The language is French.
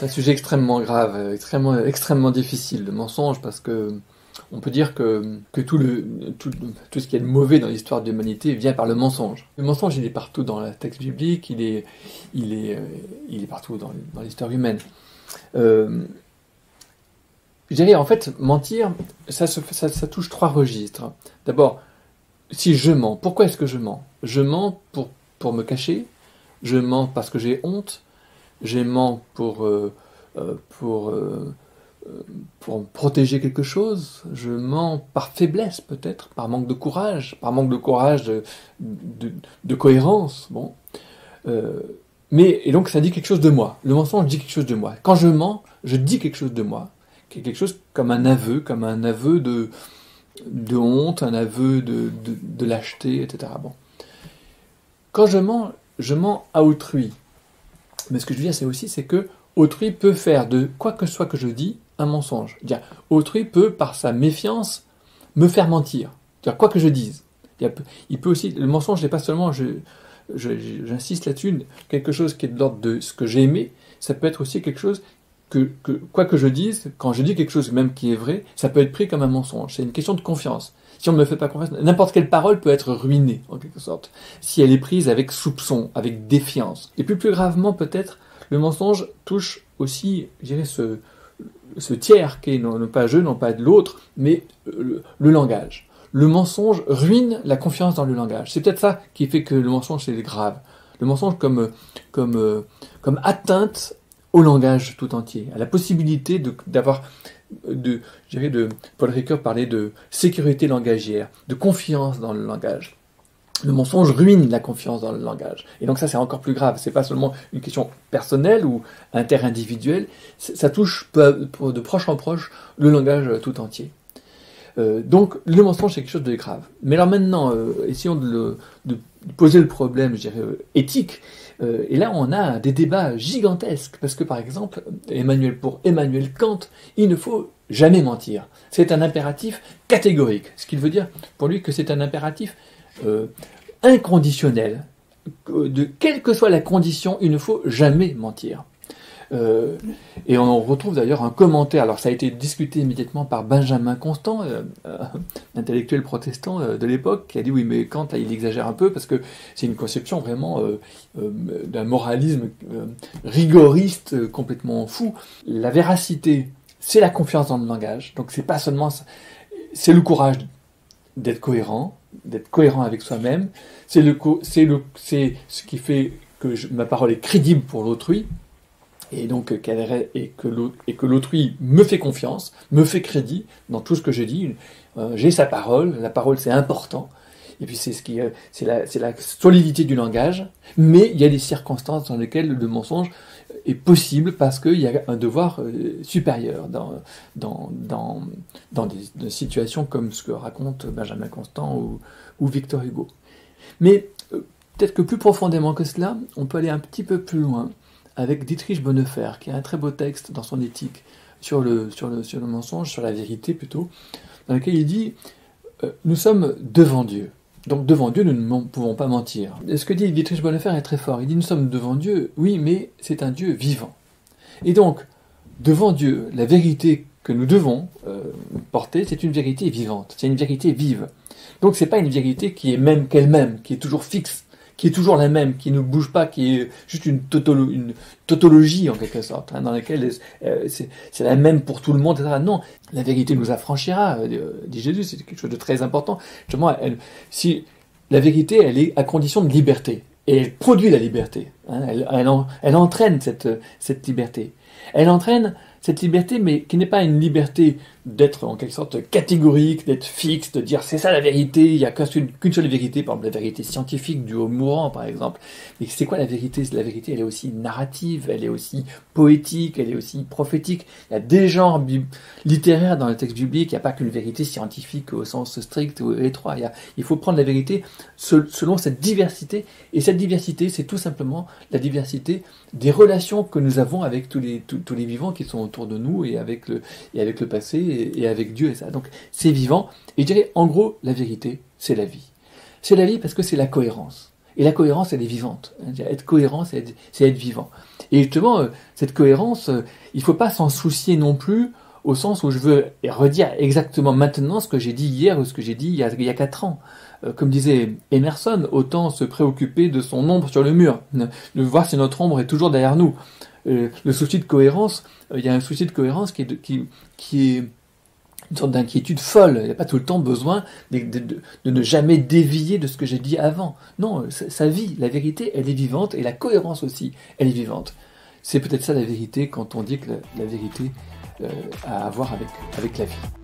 C'est un sujet extrêmement grave, extrêmement difficile, le mensonge, parce que on peut dire que tout ce qui est de mauvais dans l'histoire de l'humanité vient par le mensonge. Le mensonge, il est partout dans le texte biblique, il est partout dans l'histoire humaine. Je dirais, en fait, mentir, ça touche trois registres. D'abord, si je mens, pourquoi est-ce que je mens? Je mens pour me cacher, je mens parce que j'ai honte, je mens pour protéger quelque chose, je mens par faiblesse peut-être, par manque de courage, de cohérence. Bon. Et donc ça dit quelque chose de moi. Le mensonge dit quelque chose de moi. Quand je mens, je dis quelque chose de moi. Quelque chose comme un aveu de honte, un aveu de lâcheté, etc. Bon. Quand je mens à autrui. Mais ce que je veux dire, c'est que autrui peut faire de quoi que ce soit que je dis un mensonge. Autrui peut, par sa méfiance, me faire mentir. Quoi que je dise. Il peut aussi, le mensonge n'est pas seulement, j'insiste là-dessus, quelque chose qui est de l'ordre de ce que j'ai aimé, ça peut être aussi quelque chose quoi que je dise, quand je dis quelque chose même qui est vrai, ça peut être pris comme un mensonge. C'est une question de confiance. Si on ne me fait pas confiance, n'importe quelle parole peut être ruinée, en quelque sorte, si elle est prise avec soupçon, avec défiance. Et plus gravement, peut-être, le mensonge touche aussi, je dirais, ce tiers qui est non pas je, non pas de l'autre, mais le langage. Le mensonge ruine la confiance dans le langage. C'est peut-être ça qui fait que le mensonge, c'est grave. Le mensonge comme atteinte au langage tout entier, à la possibilité Paul Ricoeur parlait de sécurité langagière, de confiance dans le langage. Le mensonge ruine la confiance dans le langage. Et donc ça, c'est encore plus grave. C'est pas seulement une question personnelle ou interindividuelle, ça touche de proche en proche le langage tout entier. Donc le mensonge, c'est quelque chose de grave. Mais alors maintenant, essayons de poser le problème, je dirais, éthique. Et là, on a des débats gigantesques. Parce que, par exemple, pour Emmanuel Kant, il ne faut jamais mentir. C'est un impératif catégorique. Ce qu'il veut dire pour lui que c'est un impératif inconditionnel. Quelle que soit la condition, il ne faut jamais mentir. Et on retrouve d'ailleurs un commentaire, alors ça a été discuté immédiatement par Benjamin Constant, intellectuel protestant de l'époque, qui a dit oui mais Kant là, il exagère un peu parce que c'est une conception vraiment d'un moralisme rigoriste complètement fou. La véracité, c'est la confiance dans le langage, donc c'est pas seulement ça, c'est le courage d'être cohérent avec soi-même, c'est ce qui fait que ma parole est crédible pour l'autrui. Et donc que l'autrui me fait confiance, me fait crédit dans tout ce que je dis. J'ai sa parole, la parole c'est important. Et puis c'est la solidité du langage. Mais il y a des circonstances dans lesquelles le mensonge est possible parce qu'il y a un devoir supérieur dans des situations comme ce que raconte Benjamin Constant ou Victor Hugo. Mais peut-être que plus profondément que cela, on peut aller un petit peu plus loin avec Dietrich Bonhoeffer, qui a un très beau texte dans son éthique sur le mensonge, sur la vérité plutôt, dans lequel il dit nous sommes devant Dieu. Donc devant Dieu, nous ne pouvons pas mentir. Et ce que dit Dietrich Bonhoeffer est très fort. Il dit nous sommes devant Dieu, oui, mais c'est un Dieu vivant. Et donc, devant Dieu, la vérité que nous devons porter, c'est une vérité vivante, c'est une vérité vive. Donc c'est pas une vérité qui est même qu'elle-même, qui est toujours fixe, qui est toujours la même, qui ne bouge pas, qui est juste une tautologie en quelque sorte, dans laquelle c'est la même pour tout le monde, etc. Non, la vérité nous affranchira, dit Jésus, c'est quelque chose de très important. Justement, si la vérité, elle est à condition de liberté, et elle produit la liberté, elle entraîne cette liberté. Elle entraîne cette liberté, mais qui n'est pas une liberté d'être en quelque sorte catégorique, d'être fixe, de dire c'est ça la vérité, il n'y a qu'une seule vérité, par exemple la vérité scientifique du haut mourant par exemple. Mais c'est quoi la vérité? La vérité, elle est aussi narrative, elle est aussi poétique, elle est aussi prophétique. Il y a des genres littéraires dans le texte biblique, il n'y a pas qu'une vérité scientifique au sens strict ou étroit. Il faut prendre la vérité selon cette diversité, et cette diversité, c'est tout simplement la diversité des relations que nous avons avec tous les vivants qui sont autour de nous et avec le passé et avec Dieu et ça. Donc c'est vivant. Et je dirais, en gros, la vérité, c'est la vie. C'est la vie parce que c'est la cohérence. Et la cohérence, elle est vivante. Être cohérent, c'est être vivant. Et justement, cette cohérence, il ne faut pas s'en soucier non plus, au sens où je veux redire exactement maintenant ce que j'ai dit hier ou ce que j'ai dit il y a 4 ans. Comme disait Emerson, autant se préoccuper de son ombre sur le mur, de voir si notre ombre est toujours derrière nous. Le souci de cohérence, il y a un souci de cohérence qui est une sorte d'inquiétude folle. Il n'y a pas tout le temps besoin de ne jamais dévier de ce que j'ai dit avant. Non, ça vit. La vérité, elle est vivante, et la cohérence aussi, elle est vivante. C'est peut-être ça la vérité quand on dit que la vérité a à voir avec la vie.